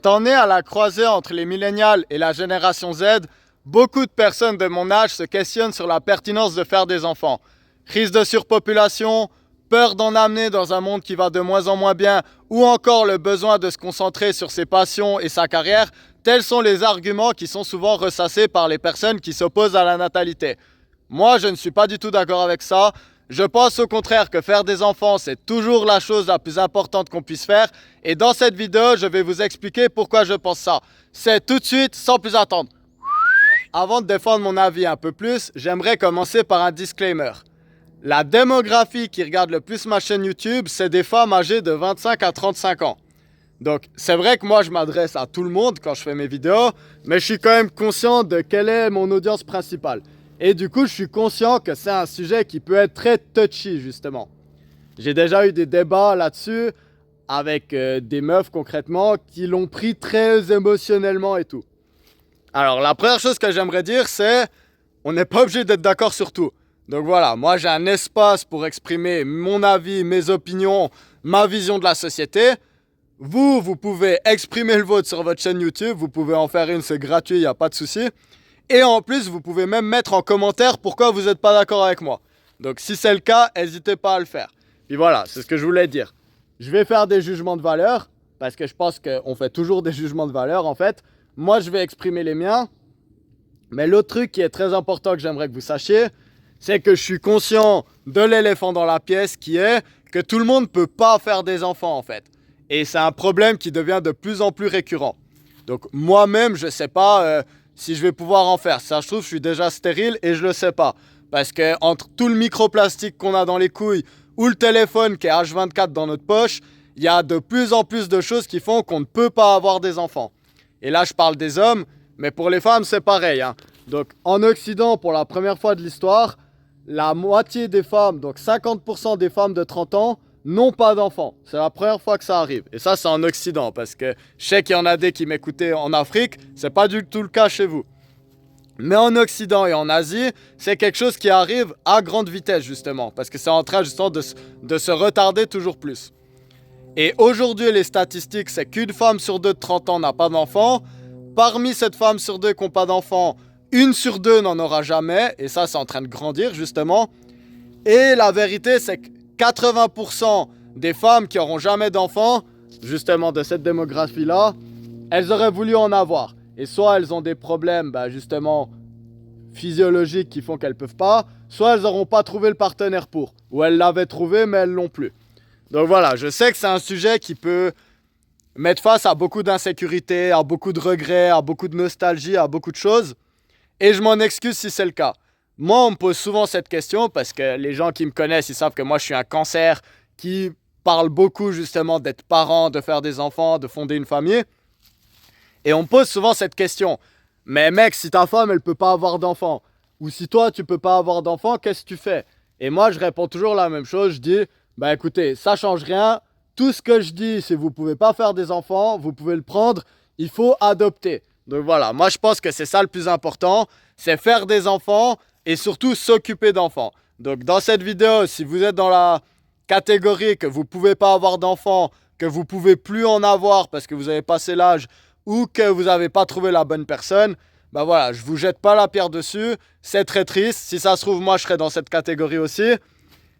T'en es à la croisée entre les millénials et la génération Z, beaucoup de personnes de mon âge se questionnent sur la pertinence de faire des enfants. Crise de surpopulation, peur d'en amener dans un monde qui va de moins en moins bien, ou encore le besoin de se concentrer sur ses passions et sa carrière, tels sont les arguments qui sont souvent ressassés par les personnes qui s'opposent à la natalité. Moi, je ne suis pas du tout d'accord avec ça. Je pense au contraire que faire des enfants, c'est toujours la chose la plus importante qu'on puisse faire. Et dans cette vidéo, je vais vous expliquer pourquoi je pense ça. C'est tout de suite, sans plus attendre. Avant de défendre mon avis un peu plus, j'aimerais commencer par un disclaimer. La démographie qui regarde le plus ma chaîne YouTube, c'est des femmes âgées de 25 à 35 ans. Donc, c'est vrai que moi, je m'adresse à tout le monde quand je fais mes vidéos, mais je suis quand même conscient de quelle est mon audience principale. Et du coup, je suis conscient que c'est un sujet qui peut être très touchy, justement. J'ai déjà eu des débats là-dessus avec des meufs, concrètement, qui l'ont pris très émotionnellement et tout. Alors, la première chose que j'aimerais dire, c'est on n'est pas obligé d'être d'accord sur tout. Donc voilà, moi, j'ai un espace pour exprimer mon avis, mes opinions, ma vision de la société. Vous pouvez exprimer le vôtre sur votre chaîne YouTube, vous pouvez en faire une, c'est gratuit, il n'y a pas de souci. Et en plus, vous pouvez même mettre en commentaire pourquoi vous n'êtes pas d'accord avec moi. Donc si c'est le cas, n'hésitez pas à le faire. Puis voilà, c'est ce que je voulais dire. Je vais faire des jugements de valeur, parce que je pense qu'on fait toujours des jugements de valeur en fait. Moi, je vais exprimer les miens. Mais l'autre truc qui est très important que j'aimerais que vous sachiez, c'est que je suis conscient de l'éléphant dans la pièce qui est que tout le monde ne peut pas faire des enfants en fait. Et c'est un problème qui devient de plus en plus récurrent. Donc moi-même, je ne sais pas si je vais pouvoir en faire. Ça, je trouve, je suis déjà stérile et je le sais pas. Parce que entre tout le microplastique qu'on a dans les couilles ou le téléphone qui est H24 dans notre poche, il y a de plus en plus de choses qui font qu'on ne peut pas avoir des enfants. Et là, je parle des hommes, mais pour les femmes, c'est pareil. Donc en Occident, pour la première fois de l'histoire, la moitié des femmes, donc 50% des femmes de 30 ans, n'ont pas d'enfants. C'est la première fois que ça arrive. Et ça, c'est en Occident, parce que je sais qu'il y en a des qui m'écoutaient en Afrique, c'est pas du tout le cas chez vous. Mais en Occident et en Asie, c'est quelque chose qui arrive à grande vitesse, justement, parce que c'est en train, justement, de se retarder toujours plus. Et aujourd'hui, les statistiques, c'est qu'une femme sur deux de 30 ans n'a pas d'enfant. Parmi cette femme sur deux qui n'ont pas d'enfant, une sur deux n'en aura jamais. Et ça, c'est en train de grandir, justement. Et la vérité, c'est que 80% des femmes qui n'auront jamais d'enfants, justement de cette démographie-là, elles auraient voulu en avoir. Et soit elles ont des problèmes, justement, physiologiques qui font qu'elles ne peuvent pas, soit elles n'auront pas trouvé le partenaire pour. Ou elles l'avaient trouvé, mais elles ne l'ont plus. Donc voilà, je sais que c'est un sujet qui peut mettre face à beaucoup d'insécurité, à beaucoup de regrets, à beaucoup de nostalgie, à beaucoup de choses. Et je m'en excuse si c'est le cas. Moi, on me pose souvent cette question parce que les gens qui me connaissent, ils savent que moi, je suis un cancer qui parle beaucoup justement d'être parent, de faire des enfants, de fonder une famille. Et on me pose souvent cette question. Mais mec, si ta femme, elle peut pas avoir d'enfants, ou si toi, tu peux pas avoir d'enfants, qu'est-ce que tu fais? Et moi, je réponds toujours la même chose. Je dis, écoutez, ça change rien. Tout ce que je dis, c'est que vous pouvez pas faire des enfants, vous pouvez le prendre, il faut adopter. Donc voilà, moi, je pense que c'est ça le plus important, c'est faire des enfants et surtout s'occuper d'enfants. Donc dans cette vidéo, si vous êtes dans la catégorie que vous pouvez pas avoir d'enfants, que vous pouvez plus en avoir parce que vous avez passé l'âge ou que vous n'avez pas trouvé la bonne personne, voilà, je vous jette pas la pierre dessus, c'est très triste. Si ça se trouve, moi je serais dans cette catégorie aussi.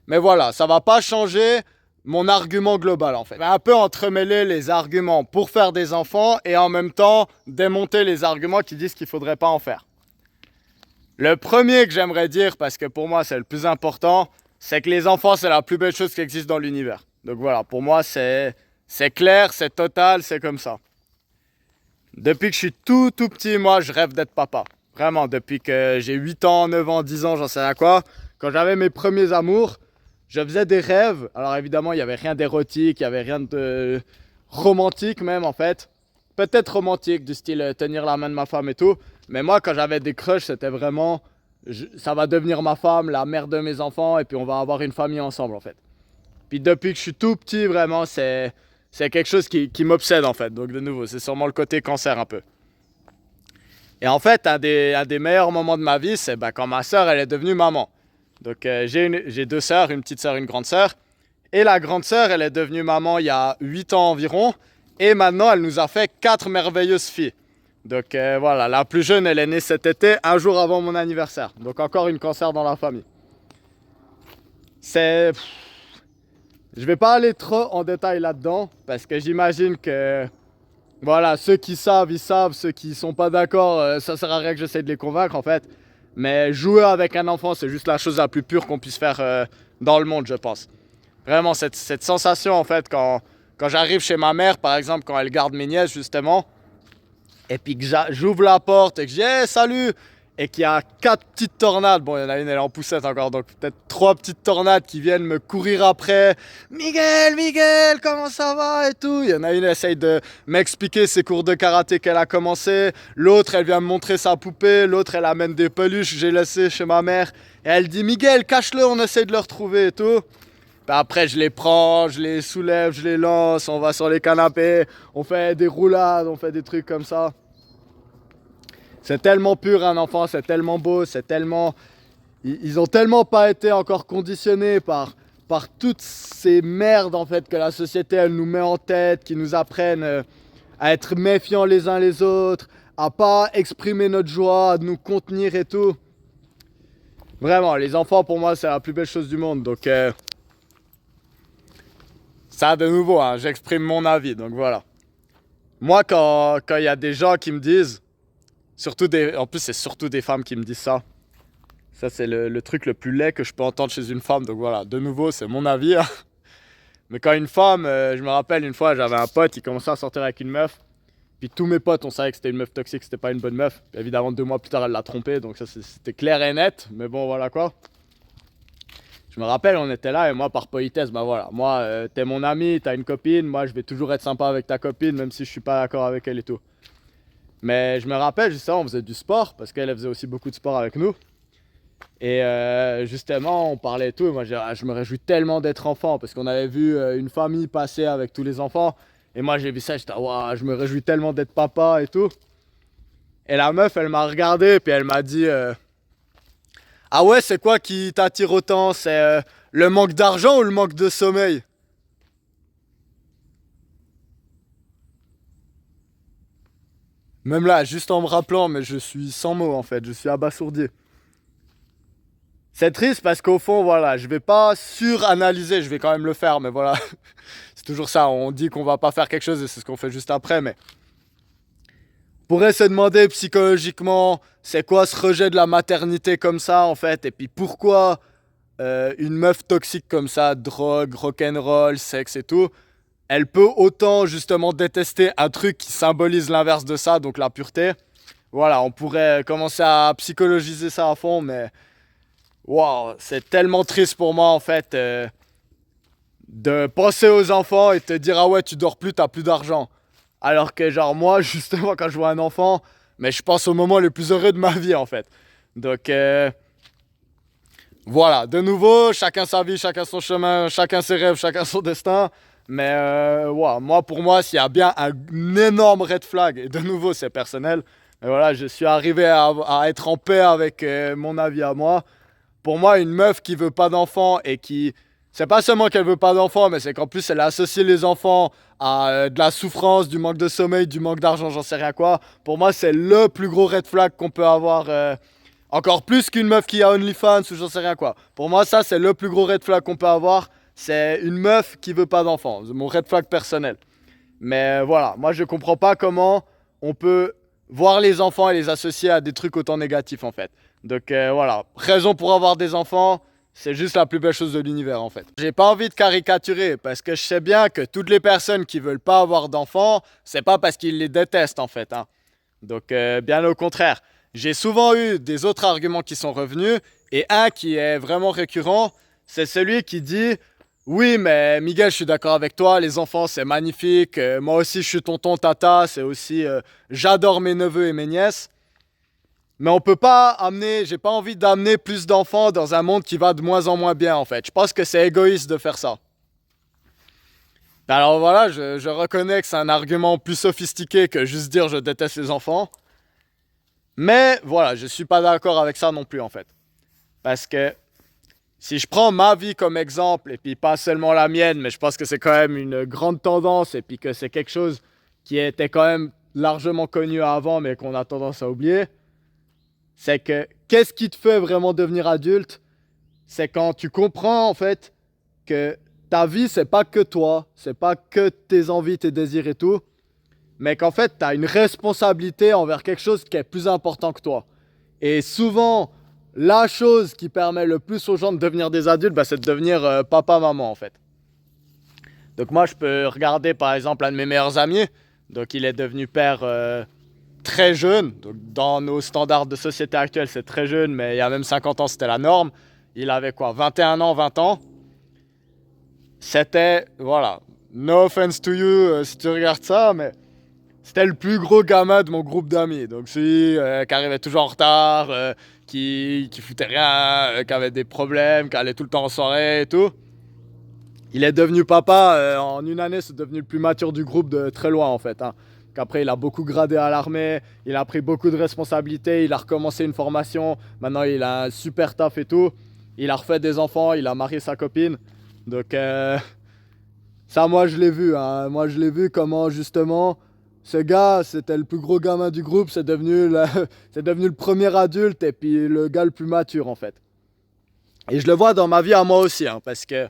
Mais voilà, ça va pas changer mon argument global en fait. Un peu entremêler les arguments pour faire des enfants et en même temps démonter les arguments qui disent qu'il faudrait pas en faire. Le premier que j'aimerais dire, parce que pour moi c'est le plus important, c'est que les enfants c'est la plus belle chose qui existe dans l'univers. Donc voilà, pour moi c'est clair, c'est total, c'est comme ça. Depuis que je suis tout petit, moi je rêve d'être papa. Vraiment, depuis que j'ai 8 ans, 9 ans, 10 ans, j'en sais rien quoi. Quand j'avais mes premiers amours, je faisais des rêves. Alors évidemment, il n'y avait rien d'érotique, il n'y avait rien de romantique même en fait. Peut-être romantique, du style tenir la main de ma femme et tout. Mais moi, quand j'avais des crushs, c'était vraiment... ça va devenir ma femme, la mère de mes enfants, et puis on va avoir une famille ensemble en fait. Puis depuis que je suis tout petit, vraiment, c'est quelque chose qui m'obsède en fait. Donc de nouveau, c'est sûrement le côté cancer un peu. Et en fait, un des meilleurs moments de ma vie, c'est quand ma soeur, elle est devenue maman. Donc j'ai deux sœurs, une petite sœur, une grande sœur. Et la grande sœur, elle est devenue maman il y a 8 ans environ. Et maintenant, elle nous a fait 4 merveilleuses filles. Donc voilà, la plus jeune, elle est née cet été, un jour avant mon anniversaire. Donc encore une cancer dans la famille. C'est... Je vais pas aller trop en détail là-dedans, parce que j'imagine que... Voilà, ceux qui savent, ils savent. Ceux qui sont pas d'accord, ça sert à rien que j'essaie de les convaincre, en fait. Mais jouer avec un enfant, c'est juste la chose la plus pure qu'on puisse faire dans le monde, je pense. Vraiment, cette sensation, en fait, quand j'arrive chez ma mère, par exemple, quand elle garde mes nièces, justement, et puis que j'ouvre la porte et que je dis hey, salut, et qu'il y a 4 petites tornades, bon il y en a une elle est en poussette encore, donc peut-être 3 petites tornades qui viennent me courir après. Miguel, comment ça va et tout. Il y en a une elle essaye de m'expliquer ses cours de karaté qu'elle a commencé, l'autre elle vient me montrer sa poupée, l'autre elle amène des peluches que j'ai laissées chez ma mère et elle dit Miguel cache-le, on essaye de le retrouver et tout. Puis après je les prends, je les soulève, je les lance, on va sur les canapés, on fait des roulades, on fait des trucs comme ça. C'est tellement pur un enfant, c'est tellement beau, c'est tellement... Ils ont tellement pas été encore conditionnés par toutes ces merdes en fait que la société elle nous met en tête, qui nous apprennent à être méfiants les uns les autres, à pas exprimer notre joie, à nous contenir et tout. Vraiment, les enfants pour moi c'est la plus belle chose du monde, donc ça de nouveau, hein, j'exprime mon avis, donc voilà. Moi quand il y a des gens qui me disent, en plus c'est surtout des femmes qui me disent ça. Ça c'est le truc le plus laid que je peux entendre chez une femme. Donc voilà, de nouveau c'est mon avis. Hein. Mais quand une femme, je me rappelle une fois j'avais un pote, il commençait à sortir avec une meuf. Puis tous mes potes on savait que c'était une meuf toxique, c'était pas une bonne meuf. Puis évidemment 2 mois plus tard elle l'a trompé, donc ça c'était clair et net. Mais bon voilà quoi. Je me rappelle on était là et moi par politesse, bah voilà. Moi t'es mon ami, t'as une copine, moi je vais toujours être sympa avec ta copine même si je suis pas d'accord avec elle et tout. Mais je me rappelle justement on faisait du sport parce qu'elle faisait aussi beaucoup de sport avec nous. Et justement, on parlait et tout. Et moi, je me réjouis tellement d'être enfant parce qu'on avait vu une famille passer avec tous les enfants. Et moi, j'ai vu ça, j'étais, waouh, je me réjouis tellement d'être papa et tout. Et la meuf, elle m'a regardé et puis elle m'a dit ah ouais, c'est quoi qui t'attire autant? C'est le manque d'argent ou le manque de sommeil? Même là, juste en me rappelant, mais je suis sans mots en fait, je suis abasourdi. C'est triste parce qu'au fond, voilà, je vais pas suranalyser, je vais quand même le faire, mais voilà, c'est toujours ça, on dit qu'on va pas faire quelque chose et c'est ce qu'on fait juste après, mais on pourrait se demander psychologiquement, c'est quoi ce rejet de la maternité comme ça en fait, et puis pourquoi une meuf toxique comme ça, drogue, rock'n'roll, sexe et tout, elle peut autant justement détester un truc qui symbolise l'inverse de ça, donc la pureté. Voilà, on pourrait commencer à psychologiser ça à fond, mais wow, c'est tellement triste pour moi en fait de penser aux enfants et te dire ah ouais tu dors plus, t'as plus d'argent. Alors que genre moi justement quand je vois un enfant, mais je pense au moment le plus heureux de ma vie en fait. Donc voilà, de nouveau, chacun sa vie, chacun son chemin, chacun ses rêves, chacun son destin. Mais wow, moi pour moi s'il y a bien un énorme red flag, et de nouveau c'est personnel, mais voilà je suis arrivé à être en paix avec mon avis à moi. Pour moi, une meuf qui veut pas d'enfants et qui... C'est pas seulement qu'elle veut pas d'enfants, mais c'est qu'en plus elle associe les enfants à de la souffrance, du manque de sommeil, du manque d'argent, j'en sais rien quoi. Pour moi, c'est le plus gros red flag qu'on peut avoir. Encore plus qu'une meuf qui a OnlyFans ou j'en sais rien quoi. Pour moi, ça, c'est le plus gros red flag qu'on peut avoir. C'est une meuf qui veut pas d'enfants. C'est mon red flag personnel. Mais voilà, moi je comprends pas comment on peut voir les enfants et les associer à des trucs autant négatifs en fait. Donc voilà, raison pour avoir des enfants, c'est juste la plus belle chose de l'univers en fait. J'ai pas envie de caricaturer parce que je sais bien que toutes les personnes qui veulent pas avoir d'enfants, c'est pas parce qu'ils les détestent en fait. Hein. Donc bien au contraire. J'ai souvent eu des autres arguments qui sont revenus et un qui est vraiment récurrent, c'est celui qui dit oui, mais Miguel, je suis d'accord avec toi, les enfants, c'est magnifique. Moi aussi, je suis tonton tata, c'est aussi... j'adore mes neveux et mes nièces. Mais on peut pas amener... J'ai pas envie d'amener plus d'enfants dans un monde qui va de moins en moins bien, en fait. Je pense que c'est égoïste de faire ça. Alors voilà, je reconnais que c'est un argument plus sophistiqué que juste dire je déteste les enfants. Mais voilà, je suis pas d'accord avec ça non plus, en fait. Parce que... Si je prends ma vie comme exemple, et puis pas seulement la mienne, mais je pense que c'est quand même une grande tendance, et puis que c'est quelque chose qui était quand même largement connu avant, mais qu'on a tendance à oublier, c'est que qu'est-ce qui te fait vraiment devenir adulte? C'est quand tu comprends en fait que ta vie, c'est pas que toi, c'est pas que tes envies, tes désirs et tout, mais qu'en fait, tu as une responsabilité envers quelque chose qui est plus important que toi. Et souvent, la chose qui permet le plus aux gens de devenir des adultes, bah, c'est de devenir papa-maman en fait. Donc moi, je peux regarder par exemple un de mes meilleurs amis. Donc il est devenu père très jeune. Donc, dans nos standards de société actuelle, c'est très jeune, mais il y a même 50 ans, c'était la norme. Il avait quoi, 21 ans, 20 ans. C'était, voilà, no offense to you si tu regardes ça, mais c'était le plus gros gamin de mon groupe d'amis. Donc celui qui arrivait toujours en retard, qui foutait rien, qui avait des problèmes, qui allait tout le temps en soirée et tout. Il est devenu papa, en une année, c'est devenu le plus mature du groupe de très loin en fait. Hein. Qu'après, il a beaucoup gradé à l'armée, il a pris beaucoup de responsabilités, il a recommencé une formation, maintenant il a un super taf et tout. Il a refait des enfants, il a marié sa copine. Donc ça, moi je l'ai vu. Hein. Moi je l'ai vu comment justement ce gars, c'était le plus gros gamin du groupe, c'est devenu le premier adulte et puis le gars le plus mature en fait. Et je le vois dans ma vie à moi aussi, hein, parce que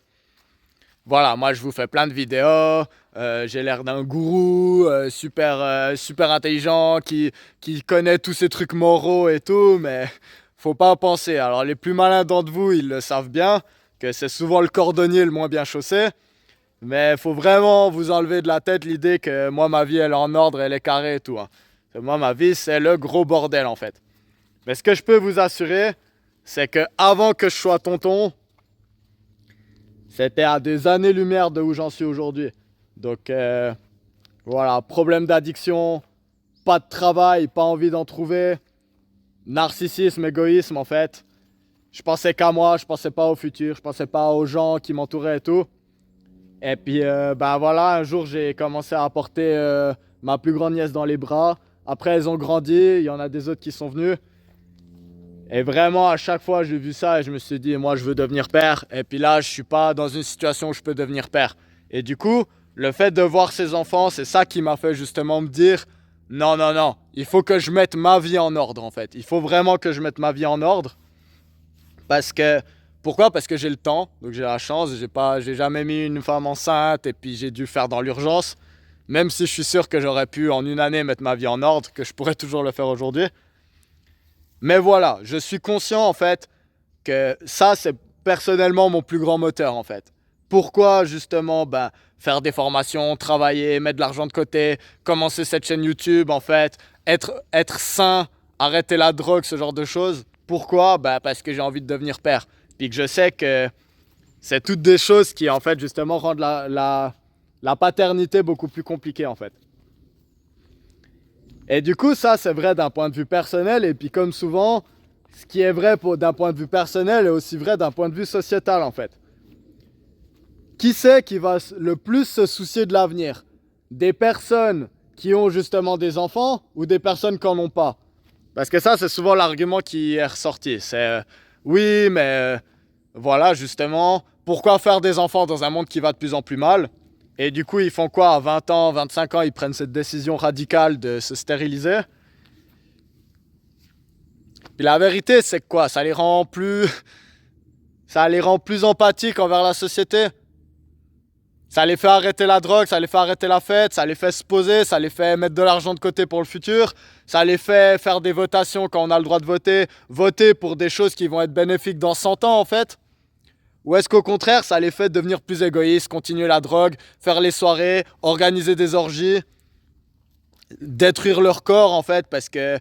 voilà, moi je vous fais plein de vidéos, j'ai l'air d'un gourou super intelligent qui connaît tous ces trucs moraux et tout, mais faut pas en penser. Alors les plus malins d'entre vous, ils le savent bien, que c'est souvent le cordonnier le moins bien chaussé, mais faut vraiment vous enlever de la tête l'idée que moi ma vie elle est en ordre, elle est carrée et tout. Hein. Moi ma vie c'est le gros bordel en fait. Mais ce que je peux vous assurer, c'est que avant que je sois tonton, c'était à des années-lumière de où j'en suis aujourd'hui. Donc voilà, problème d'addiction, pas de travail, pas envie d'en trouver, narcissisme, égoïsme en fait. Je pensais qu'à moi, je pensais pas au futur, je pensais pas aux gens qui m'entouraient et tout. Et puis ben voilà, un jour j'ai commencé à porter ma plus grande nièce dans les bras. Après elles ont grandi, il y en a des autres qui sont venus. Et vraiment, à chaque fois, j'ai vu ça et je me suis dit, moi, je veux devenir père. Et puis là, je suis pas dans une situation où je peux devenir père. Et du coup, le fait de voir ces enfants, c'est ça qui m'a fait justement me dire, non, non, non, il faut que je mette ma vie en ordre, en fait. Il faut vraiment que je mette ma vie en ordre. Parce que, pourquoi? Parce que j'ai le temps, donc j'ai la chance. J'ai jamais mis une femme enceinte et puis j'ai dû faire dans l'urgence. Même si je suis sûr que j'aurais pu en une année mettre ma vie en ordre, que je pourrais toujours le faire aujourd'hui. Mais voilà, je suis conscient en fait que ça c'est personnellement mon plus grand moteur en fait. Pourquoi justement faire des formations, travailler, mettre de l'argent de côté, commencer cette chaîne YouTube en fait, être sain, arrêter la drogue, ce genre de choses. Pourquoi? Parce que j'ai envie de devenir père. Puis que je sais que c'est toutes des choses qui en fait justement rendent la paternité beaucoup plus compliquée en fait. Et du coup, ça, c'est vrai d'un point de vue personnel. Et puis, comme souvent, ce qui est vrai d'un point de vue personnel est aussi vrai d'un point de vue sociétal, en fait. Qui c'est qui va le plus se soucier de l'avenir? Des personnes qui ont justement des enfants ou des personnes qui n'en ont pas? Parce que ça, c'est souvent l'argument qui est ressorti. C'est oui, mais voilà, justement, pourquoi faire des enfants dans un monde qui va de plus en plus mal? Et du coup, ils font quoi? À 20 ans, 25 ans, ils prennent cette décision radicale de se stériliser. Puis la vérité, c'est que quoi? Ça les rend plus empathiques envers la société. Ça les fait arrêter la drogue, ça les fait arrêter la fête, ça les fait se poser, ça les fait mettre de l'argent de côté pour le futur, ça les fait faire des votations quand on a le droit de voter pour des choses qui vont être bénéfiques dans 100 ans en fait. Ou est-ce qu'au contraire, ça les fait devenir plus égoïstes, continuer la drogue, faire les soirées, organiser des orgies, détruire leur corps en fait, parce que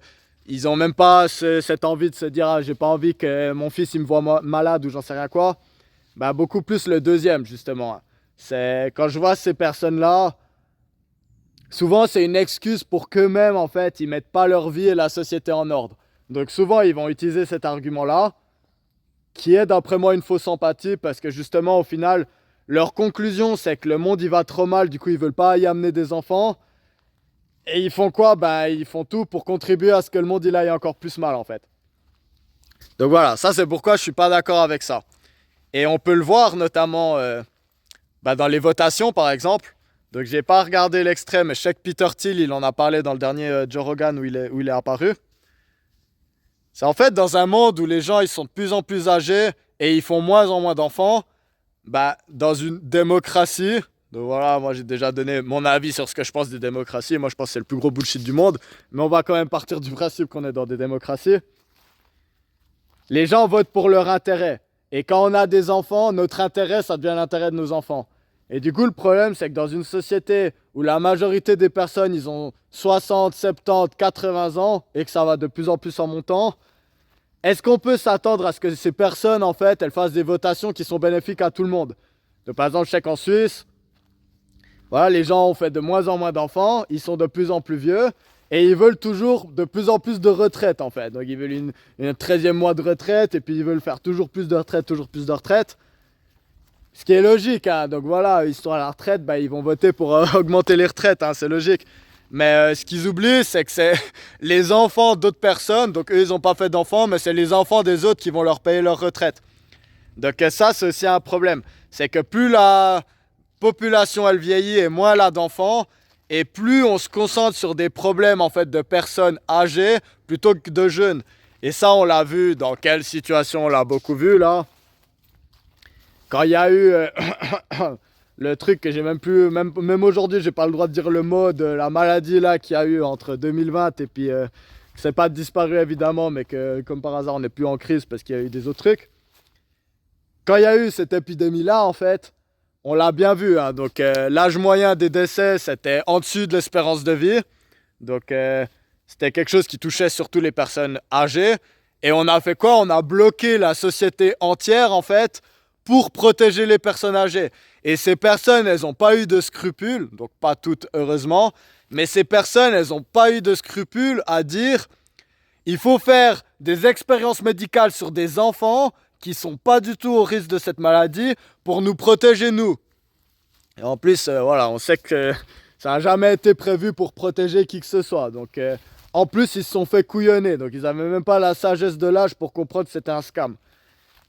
ils ont même pas cette envie de se dire ah, j'ai pas envie que mon fils il me voit malade ou j'en sais rien quoi. Beaucoup plus le deuxième justement. C'est quand je vois ces personnes-là, souvent c'est une excuse pour qu'eux-mêmes en fait ils mettent pas leur vie et la société en ordre. Donc souvent ils vont utiliser cet argument-là, qui est d'après moi une fausse empathie parce que justement au final leur conclusion c'est que le monde il va trop mal, du coup ils veulent pas y amener des enfants et ils font quoi? Ils font tout pour contribuer à ce que le monde il aille encore plus mal en fait. Donc voilà, ça c'est pourquoi je suis pas d'accord avec ça. Et on peut le voir notamment dans les votations par exemple. Donc j'ai pas regardé l'extrait, mais je sais que Peter Thiel, il en a parlé dans le dernier Joe Rogan où il est apparu. C'est en fait dans un monde où les gens ils sont de plus en plus âgés et ils font moins en moins d'enfants, bah, dans une démocratie, donc voilà, moi j'ai déjà donné mon avis sur ce que je pense des démocraties, moi je pense que c'est le plus gros bullshit du monde, mais on va quand même partir du principe qu'on est dans des démocraties. Les gens votent pour leur intérêt, et quand on a des enfants, notre intérêt ça devient l'intérêt de nos enfants. Et du coup le problème c'est que dans une société où la majorité des personnes ils ont 60, 70, 80 ans, et que ça va de plus en plus en montant, est-ce qu'on peut s'attendre à ce que ces personnes, en fait, elles fassent des votations qui sont bénéfiques à tout le monde? Donc, par exemple, je sais qu'en Suisse, voilà, les gens ont fait de moins en moins d'enfants, ils sont de plus en plus vieux, et ils veulent toujours de plus en plus de retraite, en fait. Donc, ils veulent une 13e mois de retraite, et puis ils veulent faire toujours plus de retraite, toujours plus de retraite. Ce qui est logique, hein. Donc voilà, ils sont à la retraite, bah, ils vont voter pour augmenter les retraites, hein, c'est logique. Mais ce qu'ils oublient, c'est que c'est les enfants d'autres personnes, donc eux ils n'ont pas fait d'enfants, mais c'est les enfants des autres qui vont leur payer leur retraite. Donc ça c'est aussi un problème. C'est que plus la population elle vieillit et moins elle a d'enfants, et plus on se concentre sur des problèmes en fait de personnes âgées plutôt que de jeunes. Et ça on l'a vu dans quelle situation? On l'a beaucoup vu là. Quand il y a eu le truc que j'ai même plus, même aujourd'hui, j'ai pas le droit de dire le mot de la maladie là qu'il y a eu entre 2020 et puis c'est pas disparu évidemment, mais que comme par hasard on n'est plus en crise parce qu'il y a eu des autres trucs. Quand il y a eu cette épidémie là, en fait, on l'a bien vu, hein, donc l'âge moyen des décès c'était en dessus de l'espérance de vie, donc c'était quelque chose qui touchait surtout les personnes âgées. Et on a fait quoi? On a bloqué la société entière en fait pour protéger les personnes âgées. Et ces personnes, elles n'ont pas eu de scrupules, donc pas toutes heureusement, mais ces personnes, elles n'ont pas eu de scrupules à dire il faut faire des expériences médicales sur des enfants qui ne sont pas du tout au risque de cette maladie pour nous protéger nous. Et en plus, voilà, on sait que ça n'a jamais été prévu pour protéger qui que ce soit. Donc en plus, ils se sont fait couillonner, donc ils n'avaient même pas la sagesse de l'âge pour comprendre que c'était un scam.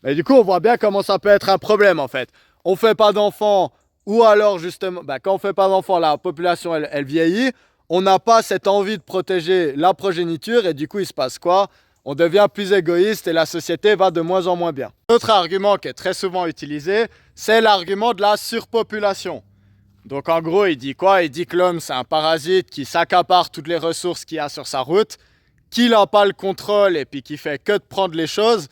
Mais du coup, on voit bien comment ça peut être un problème en fait. On fait pas d'enfants, ou alors justement, quand on fait pas d'enfants, la population elle vieillit. On n'a pas cette envie de protéger la progéniture et du coup, il se passe quoi? On devient plus égoïste et la société va de moins en moins bien. Autre argument qui est très souvent utilisé, c'est l'argument de la surpopulation. Donc en gros, il dit quoi? Il dit que l'homme c'est un parasite qui s'accapare toutes les ressources qu'il y a sur sa route, qu'il n'a pas le contrôle et puis qui fait que de prendre les choses.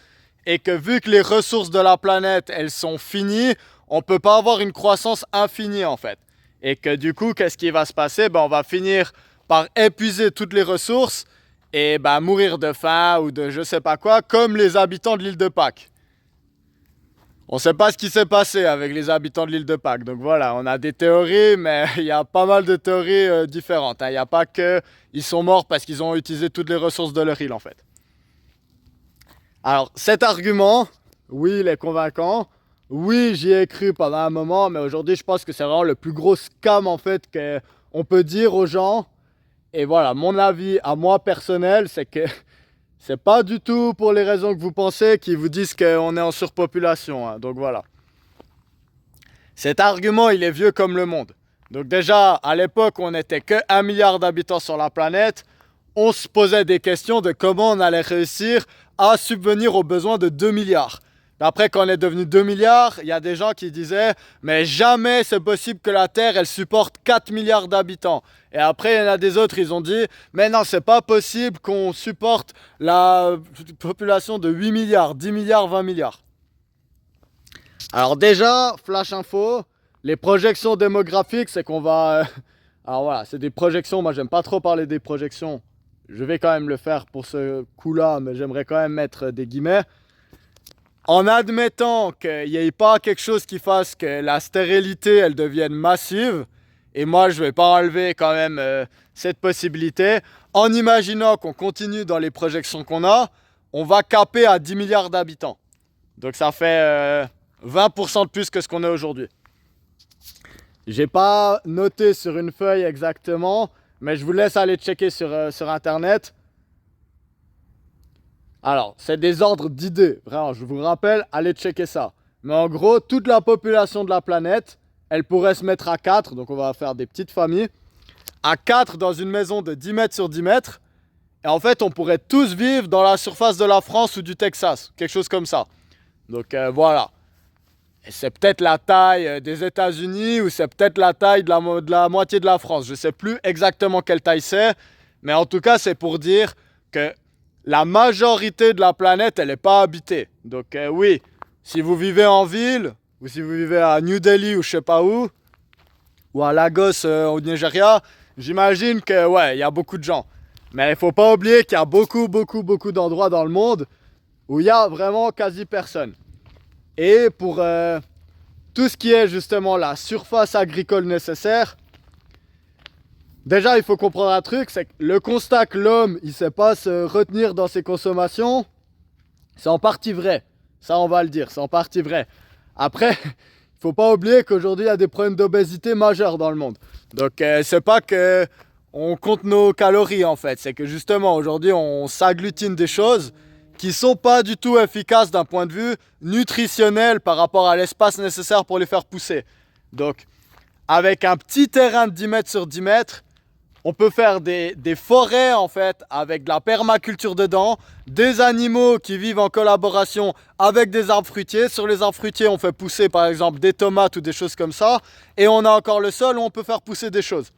Et que vu que les ressources de la planète, elles sont finies, on ne peut pas avoir une croissance infinie en fait. Et que du coup, qu'est-ce qui va se passer? On va finir par épuiser toutes les ressources et mourir de faim ou de je sais pas quoi, comme les habitants de l'île de Pâques. On ne sait pas ce qui s'est passé avec les habitants de l'île de Pâques. Donc voilà, on a des théories, mais il y a pas mal de théories différentes, hein. Il n'y a pas que ils sont morts parce qu'ils ont utilisé toutes les ressources de leur île en fait. Alors, cet argument, oui, il est convaincant. Oui, j'y ai cru pendant un moment, mais aujourd'hui, je pense que c'est vraiment le plus gros scam, en fait, qu'on peut dire aux gens. Et voilà, mon avis à moi personnel, c'est que c'est pas du tout pour les raisons que vous pensez qu'ils vous disent qu'on est en surpopulation, hein. Donc voilà. Cet argument, il est vieux comme le monde. Donc déjà, à l'époque où on n'était que 1 milliard d'habitants sur la planète, on se posait des questions de comment on allait réussir à subvenir aux besoins de 2 milliards. Après, quand on est devenu 2 milliards, il y a des gens qui disaient « Mais jamais c'est possible que la Terre, elle supporte 4 milliards d'habitants. » Et après, il y en a des autres, ils ont dit « Mais non, c'est pas possible qu'on supporte la population de 8 milliards, 10 milliards, 20 milliards. » Alors déjà, flash info, les projections démographiques, c'est qu'on va... alors voilà, c'est des projections, moi j'aime pas trop parler des projections. Je vais quand même le faire pour ce coup-là, mais j'aimerais quand même mettre des guillemets. En admettant qu'il n'y ait pas quelque chose qui fasse que la stérilité, elle devienne massive, et moi je vais pas enlever quand même cette possibilité, en imaginant qu'on continue dans les projections qu'on a, on va caper à 10 milliards d'habitants. Donc ça fait 20% de plus que ce qu'on est aujourd'hui. J'ai pas noté sur une feuille exactement, mais je vous laisse aller checker sur internet. Alors, c'est des ordres d'idées, vraiment, je vous rappelle, allez checker ça. Mais en gros, toute la population de la planète, elle pourrait se mettre à 4, donc on va faire des petites familles, à 4 dans une maison de 10 mètres sur 10 mètres. Et en fait, on pourrait tous vivre dans la surface de la France ou du Texas, quelque chose comme ça. Donc voilà. Et c'est peut-être la taille des États-Unis ou c'est peut-être la taille de la moitié de la France. Je ne sais plus exactement quelle taille c'est, mais en tout cas, c'est pour dire que la majorité de la planète, elle n'est pas habitée. Donc oui, si vous vivez en ville, ou si vous vivez à New Delhi ou je sais pas où, ou à Lagos au Nigeria, j'imagine que ouais, il y a beaucoup de gens. Mais il faut pas oublier qu'il y a beaucoup d'endroits dans le monde où il y a vraiment quasi personne. Et pour tout ce qui est justement la surface agricole nécessaire, déjà il faut comprendre un truc, c'est que le constat que l'homme il sait pas se retenir dans ses consommations, c'est en partie vrai. Ça on va le dire, c'est en partie vrai. Après, il faut pas oublier qu'aujourd'hui il y a des problèmes d'obésité majeurs dans le monde. Donc c'est pas que on compte nos calories en fait, c'est que justement aujourd'hui on s'agglutine des choses qui sont pas du tout efficaces d'un point de vue nutritionnel par rapport à l'espace nécessaire pour les faire pousser. Donc avec un petit terrain de 10 mètres sur 10 mètres, on peut faire des forêts en fait avec de la permaculture dedans, des animaux qui vivent en collaboration avec des arbres fruitiers. Sur les arbres fruitiers, on fait pousser par exemple des tomates ou des choses comme ça. Et on a encore le sol où on peut faire pousser des choses.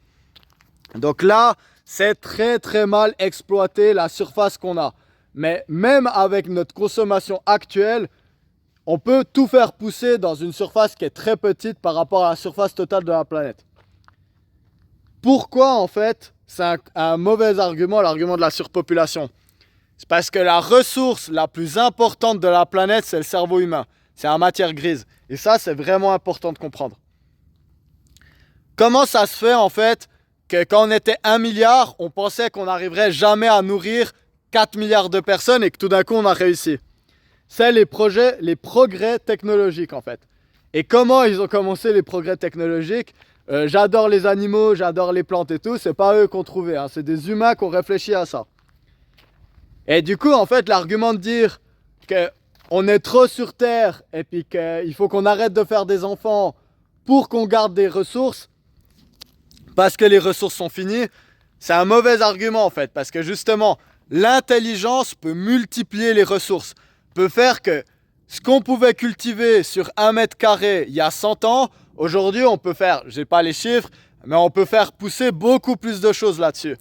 Donc là, c'est très mal exploité la surface qu'on a. Mais même avec notre consommation actuelle, on peut tout faire pousser dans une surface qui est très petite par rapport à la surface totale de la planète. Pourquoi en fait c'est un mauvais argument, l'argument de la surpopulation? C'est parce que la ressource la plus importante de la planète, c'est le cerveau humain. C'est la matière grise. Et ça, c'est vraiment important de comprendre. Comment ça se fait en fait que quand on était 1 milliard, on pensait qu'on n'arriverait jamais à nourrir 4 milliards de personnes et que tout d'un coup on a réussi? C'est les progrès technologiques en fait. Et comment ils ont commencé les progrès technologiques? J'adore les animaux, j'adore les plantes et tout, c'est pas eux qu'on trouvait, hein, c'est des humains qui ont réfléchi à ça. Et du coup, en fait, l'argument de dire qu'on est trop sur Terre et puis qu'il faut qu'on arrête de faire des enfants pour qu'on garde des ressources, parce que les ressources sont finies, c'est un mauvais argument en fait, parce que justement, l'intelligence peut multiplier les ressources, peut faire que ce qu'on pouvait cultiver sur 1 mètre carré il y a 100 ans, aujourd'hui on peut faire, j'ai pas les chiffres, mais on peut faire pousser beaucoup plus de choses là-dessus.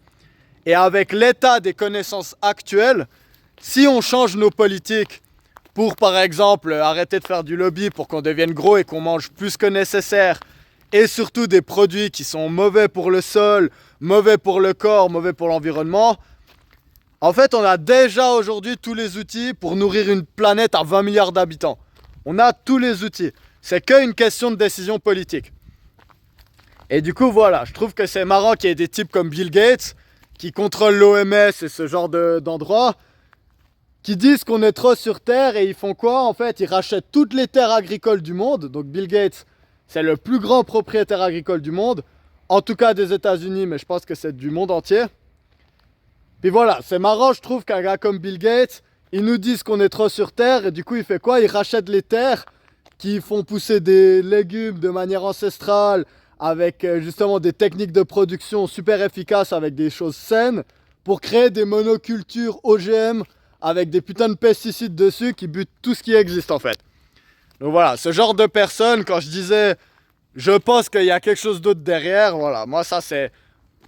Et avec l'état des connaissances actuelles, si on change nos politiques pour par exemple arrêter de faire du lobby pour qu'on devienne gros et qu'on mange plus que nécessaire, et surtout des produits qui sont mauvais pour le sol, mauvais pour le corps, mauvais pour l'environnement, en fait, on a déjà aujourd'hui tous les outils pour nourrir une planète à 20 milliards d'habitants. On a tous les outils. C'est qu'une question de décision politique. Et du coup, voilà, je trouve que c'est marrant qu'il y ait des types comme Bill Gates qui contrôlent l'OMS et ce genre d'endroits qui disent qu'on est trop sur Terre et ils font quoi? En fait, ils rachètent toutes les terres agricoles du monde. Donc Bill Gates, c'est le plus grand propriétaire agricole du monde. En tout cas des États-Unis, mais je pense que c'est du monde entier. Puis voilà, c'est marrant, je trouve qu'un gars comme Bill Gates, ils nous disent qu'on est trop sur Terre et du coup il fait quoi? Il rachète les terres qui font pousser des légumes de manière ancestrale avec justement des techniques de production super efficaces avec des choses saines pour créer des monocultures OGM avec des putains de pesticides dessus qui butent tout ce qui existe en fait. Donc voilà, ce genre de personnes, quand je disais je pense qu'il y a quelque chose d'autre derrière, voilà, moi ça c'est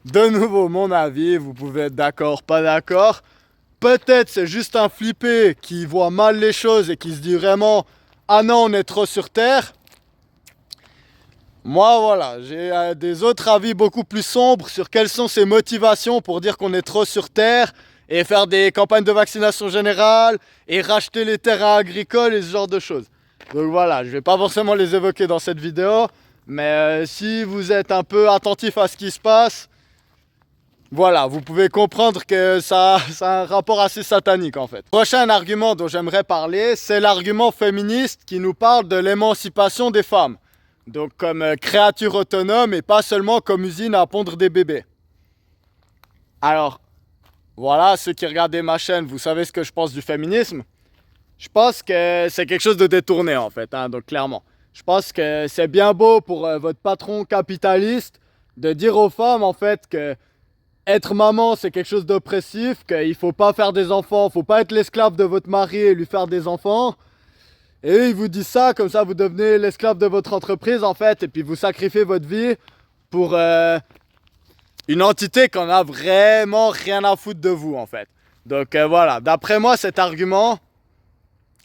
de nouveau mon avis, vous pouvez être d'accord, pas d'accord. Peut-être c'est juste un flippé qui voit mal les choses et qui se dit vraiment ah non on est trop sur Terre. Moi voilà, j'ai des autres avis beaucoup plus sombres sur quelles sont ses motivations pour dire qu'on est trop sur Terre et faire des campagnes de vaccination générale et racheter les terrains agricoles et ce genre de choses. Donc voilà, je vais pas forcément les évoquer dans cette vidéo, mais si vous êtes un peu attentif à ce qui se passe, voilà, vous pouvez comprendre que ça a un rapport assez satanique en fait. Prochain argument dont j'aimerais parler, c'est l'argument féministe qui nous parle de l'émancipation des femmes. Donc comme créature autonome et pas seulement comme usine à pondre des bébés. Alors, voilà, ceux qui regardaient ma chaîne, vous savez ce que je pense du féminisme. Je pense que c'est quelque chose de détourné en fait, hein, donc clairement. Je pense que c'est bien beau pour votre patron capitaliste de dire aux femmes en fait que être maman c'est quelque chose d'oppressif, qu'il faut pas faire des enfants, faut pas être l'esclave de votre mari et lui faire des enfants. Et eux, ils vous disent ça, comme ça vous devenez l'esclave de votre entreprise en fait, et puis vous sacrifiez votre vie pour une entité qui en a vraiment rien à foutre de vous en fait. Donc voilà, d'après moi cet argument,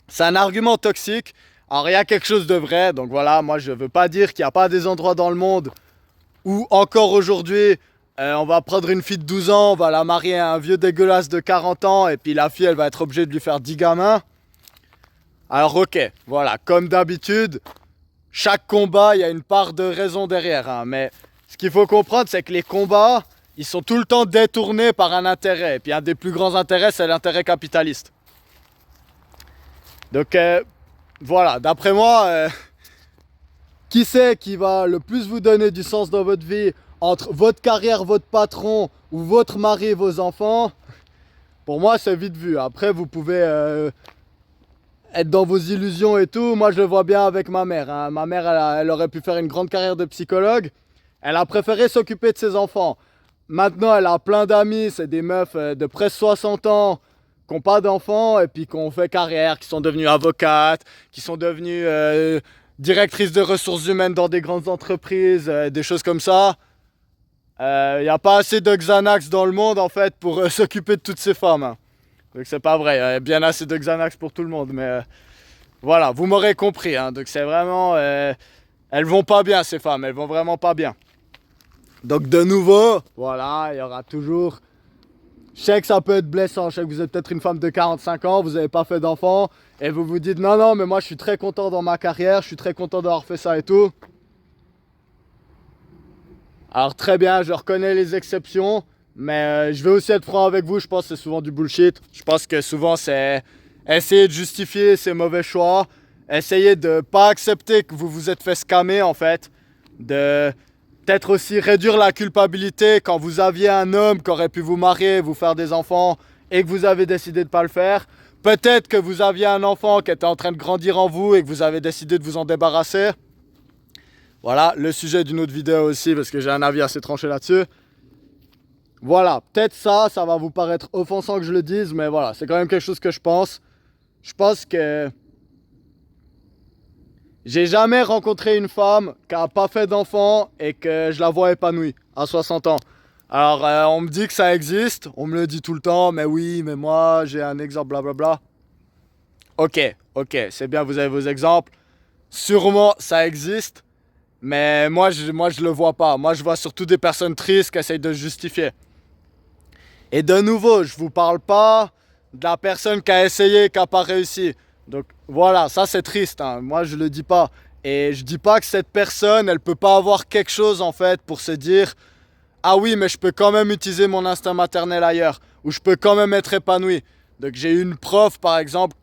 c'est un argument toxique. Alors il y a quelque chose de vrai, donc voilà, moi je veux pas dire qu'il n'y a pas des endroits dans le monde où encore aujourd'hui on va prendre une fille de 12 ans, on va la marier à un vieux dégueulasse de 40 ans et puis la fille elle va être obligée de lui faire 10 gamins. Alors ok, voilà, comme d'habitude, chaque combat il y a une part de raison derrière, hein, mais ce qu'il faut comprendre c'est que les combats ils sont tout le temps détournés par un intérêt, et puis un des plus grands intérêts c'est l'intérêt capitaliste. Donc voilà, d'après moi, qui c'est qui va le plus vous donner du sens dans votre vie entre votre carrière, votre patron ou votre mari et vos enfants? Pour moi, c'est vite vu. Après, vous pouvez être dans vos illusions et tout. Moi, je le vois bien avec ma mère, hein. Ma mère, elle aurait pu faire une grande carrière de psychologue. Elle a préféré s'occuper de ses enfants. Maintenant, elle a plein d'amis. C'est des meufs de presque 60 ans qui n'ont pas d'enfants et puis qui ont fait carrière, qui sont devenues avocates, qui sont devenues directrices de ressources humaines dans des grandes entreprises, des choses comme ça. Il n'y a pas assez de Xanax dans le monde en fait pour s'occuper de toutes ces femmes, hein. Donc c'est pas vrai, il y a bien assez de Xanax pour tout le monde, mais voilà, vous m'aurez compris, hein. Donc c'est vraiment... elles vont pas bien ces femmes, elles vont vraiment pas bien. Donc de nouveau, voilà, il y aura toujours... Je sais que ça peut être blessant, je sais que vous êtes peut-être une femme de 45 ans, vous n'avez pas fait d'enfant, et vous vous dites non, non, mais moi je suis très content dans ma carrière, je suis très content d'avoir fait ça et tout. Alors très bien, je reconnais les exceptions, mais je vais aussi être franc avec vous, je pense que c'est souvent du bullshit. Je pense que souvent c'est essayer de justifier ses mauvais choix, essayer de pas accepter que vous vous êtes fait scammer en fait, de peut-être aussi réduire la culpabilité quand vous aviez un homme qui aurait pu vous marier, vous faire des enfants et que vous avez décidé de pas le faire. Peut-être que vous aviez un enfant qui était en train de grandir en vous et que vous avez décidé de vous en débarrasser. Voilà, le sujet d'une autre vidéo aussi parce que j'ai un avis assez tranché là-dessus. Voilà, peut-être ça va vous paraître offensant que je le dise, mais voilà, c'est quand même quelque chose que je pense. Je pense que j'ai jamais rencontré une femme qui a pas fait d'enfant et que je la vois épanouie à 60 ans. Alors, on me dit que ça existe, on me le dit tout le temps, mais oui, mais moi, j'ai un exemple, blablabla. Ok, c'est bien, vous avez vos exemples. Sûrement, ça existe, mais moi, je le vois pas. Moi, je vois surtout des personnes tristes qui essayent de se justifier. Et de nouveau, je vous parle pas de la personne qui a essayé, qui a pas réussi. Donc voilà, ça c'est triste, hein. Moi je le dis pas. Et je dis pas que cette personne, elle peut pas avoir quelque chose en fait pour se dire ah oui, mais je peux quand même utiliser mon instinct maternel ailleurs. Ou je peux quand même être épanoui. Donc j'ai eu une prof par exemple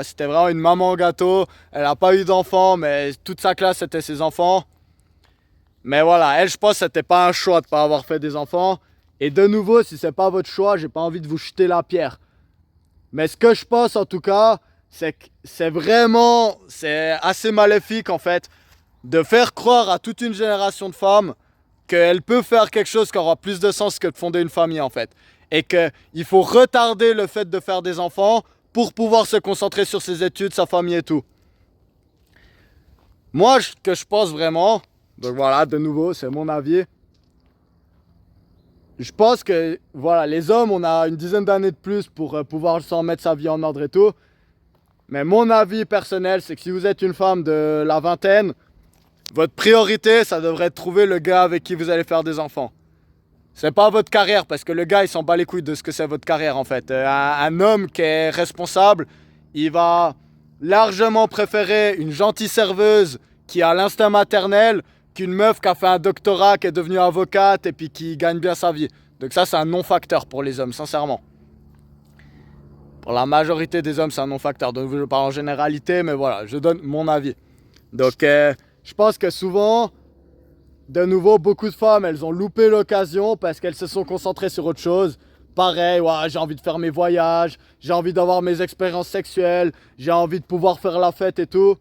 c'était vraiment une maman gâteau. Elle a pas eu d'enfants, mais toute sa classe c'était ses enfants. Mais voilà, elle je pense que c'était pas un choix de pas avoir fait des enfants. Et de nouveau, si c'est pas votre choix, j'ai pas envie de vous jeter la pierre. Mais ce que je pense en tout cas, c'est que c'est assez maléfique en fait, de faire croire à toute une génération de femmes qu'elle peut faire quelque chose qui aura plus de sens que de fonder une famille en fait. Et qu'il faut retarder le fait de faire des enfants pour pouvoir se concentrer sur ses études, sa famille et tout. Moi, ce que je pense vraiment, donc voilà, de nouveau, c'est mon avis. Je pense que voilà, les hommes, on a une dizaine d'années de plus pour pouvoir s'en mettre sa vie en ordre et tout. Mais mon avis personnel, c'est que si vous êtes une femme de la vingtaine, votre priorité, ça devrait être de trouver le gars avec qui vous allez faire des enfants. C'est pas votre carrière, parce que le gars, il s'en bat les couilles de ce que c'est votre carrière en fait. Un homme qui est responsable, il va largement préférer une gentille serveuse qui a l'instinct maternel qu'une meuf qui a fait un doctorat, qui est devenue avocate et puis qui gagne bien sa vie. Donc ça, c'est un non-facteur pour les hommes, sincèrement. Pour la majorité des hommes, c'est un non-facteur. Donc je parle en généralité, mais voilà, je donne mon avis. Donc je pense que souvent, de nouveau, beaucoup de femmes, elles ont loupé l'occasion parce qu'elles se sont concentrées sur autre chose. Pareil, ouais, j'ai envie de faire mes voyages, j'ai envie d'avoir mes expériences sexuelles, j'ai envie de pouvoir faire la fête et tout.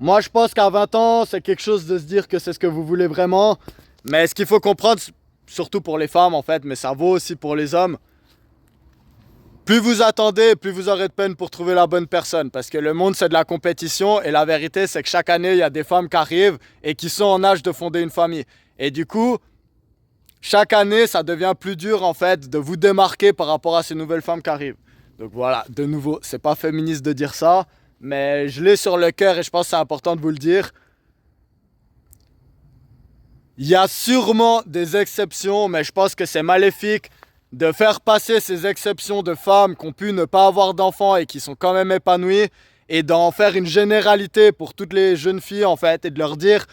Moi, je pense qu'à 20 ans, c'est quelque chose de se dire que c'est ce que vous voulez vraiment. Mais ce qu'il faut comprendre, surtout pour les femmes en fait, mais ça vaut aussi pour les hommes, plus vous attendez, plus vous aurez de peine pour trouver la bonne personne. Parce que le monde, c'est de la compétition. Et la vérité, c'est que chaque année, il y a des femmes qui arrivent et qui sont en âge de fonder une famille. Et du coup, chaque année, ça devient plus dur, en fait, de vous démarquer par rapport à ces nouvelles femmes qui arrivent. Donc voilà, de nouveau, c'est pas féministe de dire ça. Mais je l'ai sur le cœur et je pense que c'est important de vous le dire. Il y a sûrement des exceptions, mais je pense que c'est maléfique de faire passer ces exceptions de femmes qui ont pu ne pas avoir d'enfants et qui sont quand même épanouies et d'en faire une généralité pour toutes les jeunes filles en fait et de leur dire